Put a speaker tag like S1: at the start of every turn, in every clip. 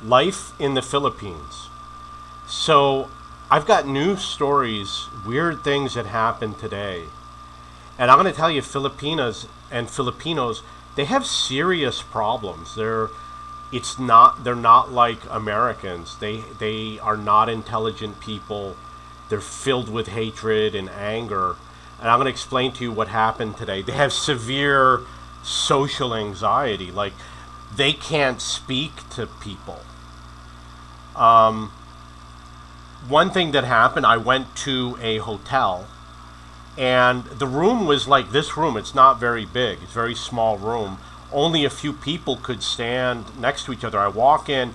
S1: Life in the Philippines. So, I've got news stories, weird things that happened today. And I'm going to tell you, Filipinas and Filipinos, they have serious problems. They're not like Americans. They are not intelligent people. They're filled with hatred and anger. And I'm going to explain to you what happened today. They have severe social anxiety. Like, they can't speak to people. One thing that happened, I went to a hotel, and the room was like this room. It's not very big. It's a very small room. Only a few people could stand next to each other. I walk in,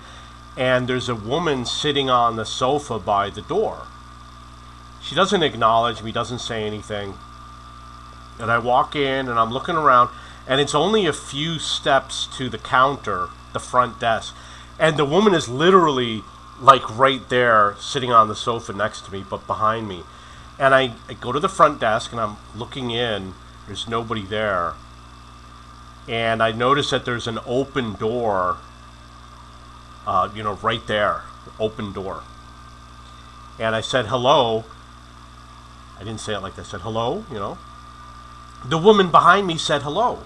S1: and there's a woman sitting on the sofa by the door. She doesn't acknowledge me, doesn't say anything. And I walk in, and I'm looking around, and it's only a few steps to the counter, the front desk. And the woman is literally like right there, sitting on the sofa next to me, but behind me. And I go to the front desk, and I'm looking in. There's nobody there. And I notice that there's an open door, right there, open door. And I said, hello. I didn't say it like that. I said, hello. The woman behind me said hello.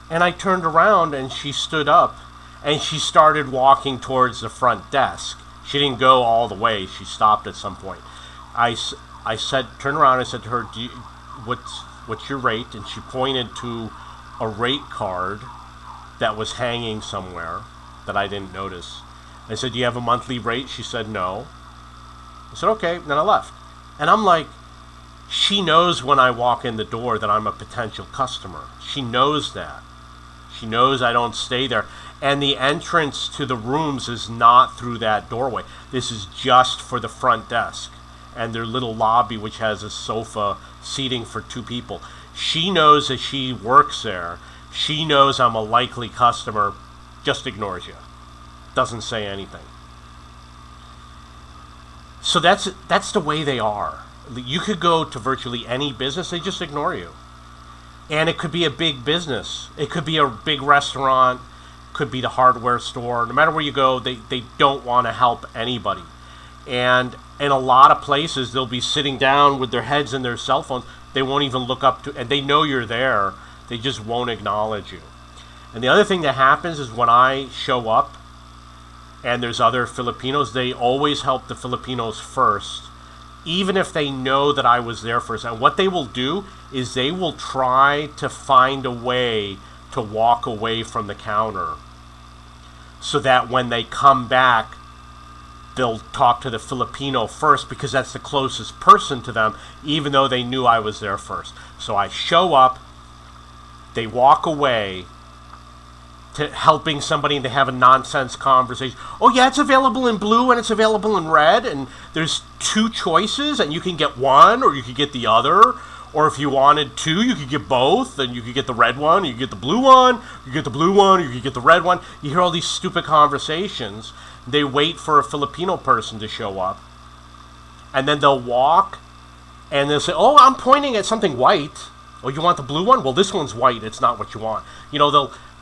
S1: And I turned around, and she stood up, and she started walking towards the front desk. She didn't go all the way. She stopped at some point. I said, turned around, and I said to her, what's your rate? And she pointed to a rate card that was hanging somewhere that I didn't notice. I said, do you have a monthly rate? She said, no. I said, okay. Then I left. And I'm like, she knows when I walk in the door that I'm a potential customer. She knows that. She knows I don't stay there. And the entrance to the rooms is not through that doorway. This is just for the front desk and their little lobby, which has a sofa seating for two people. She knows that she works there. She knows I'm a likely customer, just ignores you. Doesn't say anything. So that's the way they are. You could go to virtually any business, they just ignore you. And it could be a big business. It could be a big restaurant, could be the hardware store. No matter where you go, they don't want to help anybody. And in a lot of places, they'll be sitting down with their heads in their cell phones. They won't even look up to, and they know you're there. They just won't acknowledge you. And the other thing that happens is when I show up and there's other Filipinos, they always help the Filipinos first, even if they know that I was there first. And what they will do is they will try to find a way to walk away from the counter so that when they come back, they'll talk to the Filipino first because that's the closest person to them, even though they knew I was there first. So I show up, they walk away to helping somebody, and they have a nonsense conversation. Oh yeah, it's available in blue and it's available in red, and there's two choices, and you can get one or you could get the other. Or if you wanted two, you could get both, and you could get the red one, you could get the blue one, you get the blue one, you could get the red one. You hear all these stupid conversations. They wait for a Filipino person to show up, and then they'll walk, and they'll say, oh, I'm pointing at something white. Oh, you want the blue one? Well, this one's white. It's not what you want.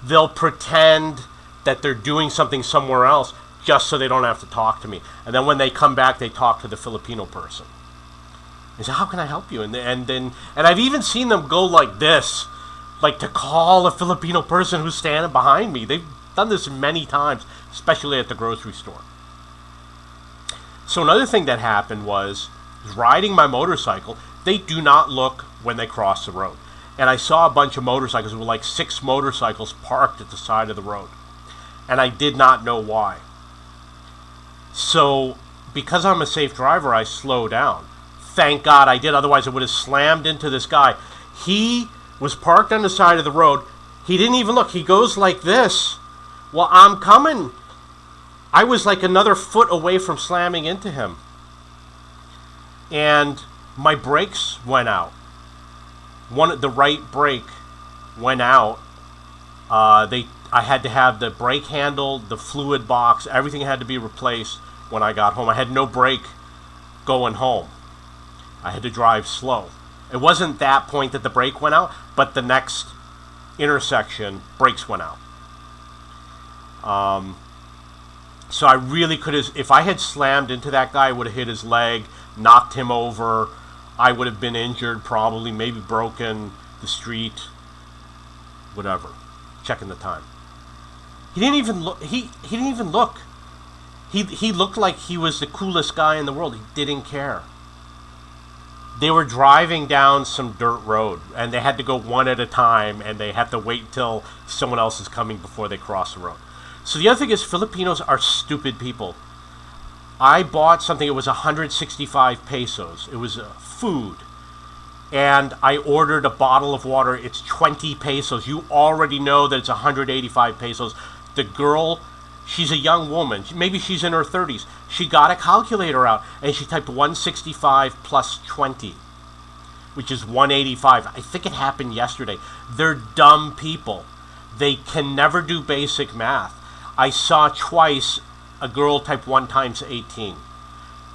S1: They'll pretend that they're doing something somewhere else just so they don't have to talk to me. And then when they come back, they talk to the Filipino person. They say, how can I help you? And I've even seen them go like this, like to call a Filipino person who's standing behind me. They've done this many times, especially at the grocery store. So another thing that happened was riding my motorcycle, they do not look when they cross the road. And I saw a bunch of motorcycles. There were like 6 motorcycles parked at the side of the road. And I did not know why. So because I'm a safe driver, I slow down. Thank God I did, otherwise I would have slammed into this guy. He was parked on the side of the road. He didn't even look. He goes like this. Well, I'm coming. I was like another foot away from slamming into him. And my brakes went out. The right brake went out. I had to have the brake handle, the fluid box, everything had to be replaced when I got home. I had no brake going home. I had to drive slow. It wasn't that point that the brake went out, but the next intersection, brakes went out. So I really could have, if I had slammed into that guy, I would have hit his leg, knocked him over. I would have been injured, probably, maybe broken the street, whatever. Checking the time. He didn't even look. He didn't even look. He looked like he was the coolest guy in the world. He didn't care. They were driving down some dirt road, and they had to go one at a time, and they had to wait till someone else is coming before they cross the road. So the other thing is, Filipinos are stupid people. I bought something, it was 165 pesos. It was food. And I ordered a bottle of water. It's 20 pesos. You already know that it's 185 pesos. The girl, she's a young woman. Maybe she's in her 30s. She got a calculator out, and she typed 165 plus 20, which is 185. I think it happened yesterday. They're dumb people. They can never do basic math. I saw twice a girl type 1 times 18.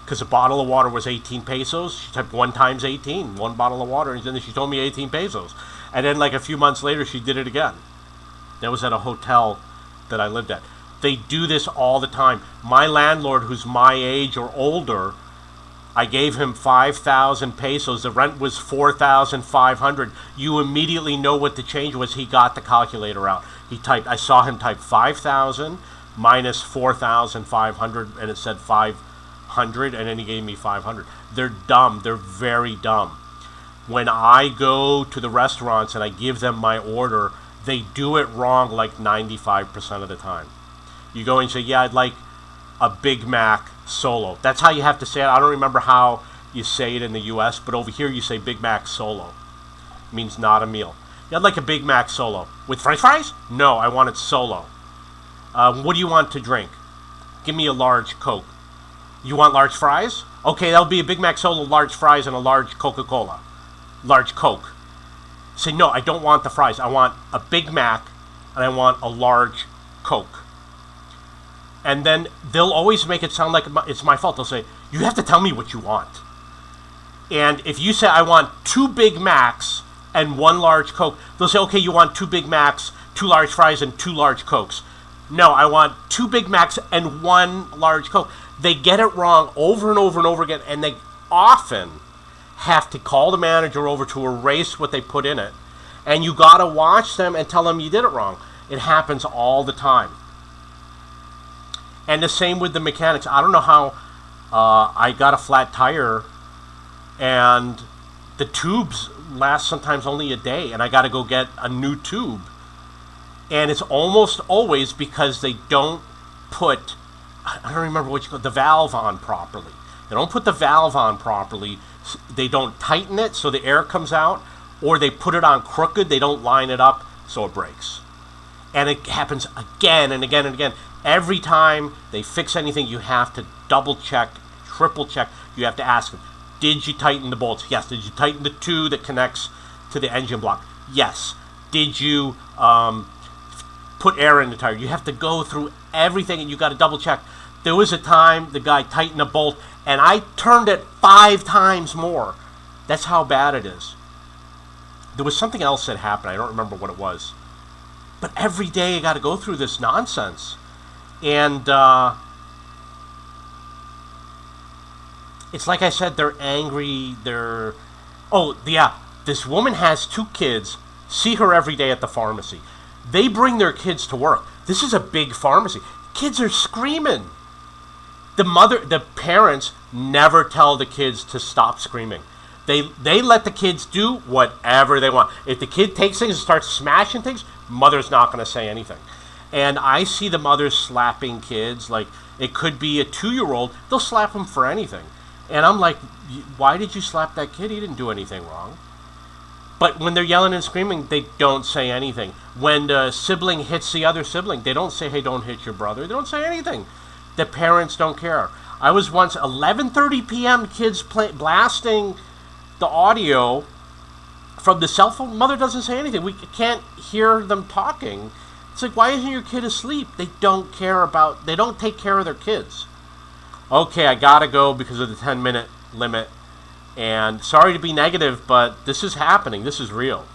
S1: Because a bottle of water was 18 pesos. She typed 1 times 18, one bottle of water, and then she told me 18 pesos. And then like a few months later, she did it again. That was at a hotel that I lived at. They do this all the time. My landlord, who's my age or older, I gave him 5,000 pesos. The rent was 4,500. You immediately know what the change was. He got the calculator out. I saw him type 5,000 minus 4,500, and it said 500, and then he gave me 500. They're dumb. They're very dumb. When I go to the restaurants and I give them my order, they do it wrong like 95% of the time. You go and say, yeah, I'd like a Big Mac solo. That's how you have to say it. I don't remember how you say it in the U.S., but over here you say Big Mac solo. It means not a meal. Yeah, I'd like a Big Mac solo. With french fries? No, I want it solo. What do you want to drink? Give me a large Coke. You want large fries? Okay, that'll be a Big Mac solo, large fries, and a large Coca-Cola. Large Coke. Say, no, I don't want the fries. I want a Big Mac, and I want a large Coke. And then they'll always make it sound like it's my fault. They'll say, you have to tell me what you want. And if you say, I want 2 Big Macs and 1 large Coke, they'll say, okay, you want 2 Big Macs, 2 large fries, and 2 large Cokes. No, I want 2 Big Macs and 1 large Coke. They get it wrong over and over and over again, and they often have to call the manager over to erase what they put in it. And you got to watch them and tell them you did it wrong. It happens all the time. And the same with the mechanics. I don't know how I got a flat tire, and the tubes last sometimes only a day, and I got to go get a new tube. And it's almost always because they don't put, I don't remember what you call it, the valve on properly. They don't put the valve on properly. They don't tighten it so the air comes out, or they put it on crooked. They don't line it up so it breaks. And it happens again and again and again. Every time they fix anything, you have to double check, triple check. You have to ask them, did you tighten the bolts? Yes. Did you tighten the 2 that connects to the engine block? Yes. Did you put air in the tire? You have to go through everything, and you got to double check. There was a time the guy tightened a bolt, and I turned it 5 times more. That's how bad it is. There was something else that happened. I don't remember what it was. But every day I got to go through this nonsense. And it's like I said, they're angry. This woman has 2 kids. See her every day at the pharmacy. They bring their kids to work. This is a big pharmacy. Kids are screaming. The parents never tell the kids to stop screaming. They let the kids do whatever they want. If the kid takes things and starts smashing things, mother's not going to say anything. And I see the mothers slapping kids. Like, it could be a 2-year-old. They'll slap him for anything. And I'm like, why did you slap that kid? He didn't do anything wrong. But when they're yelling and screaming, they don't say anything. When the sibling hits the other sibling, they don't say, hey, don't hit your brother. They don't say anything. The parents don't care. I was once, 11:30 p.m., kids blasting the audio from the cell phone. Mother doesn't say anything. We can't hear them talking. It's like, why isn't your kid asleep? They don't take care of their kids. Okay, I gotta go because of the 10-minute limit. And sorry to be negative, but this is happening. This is real.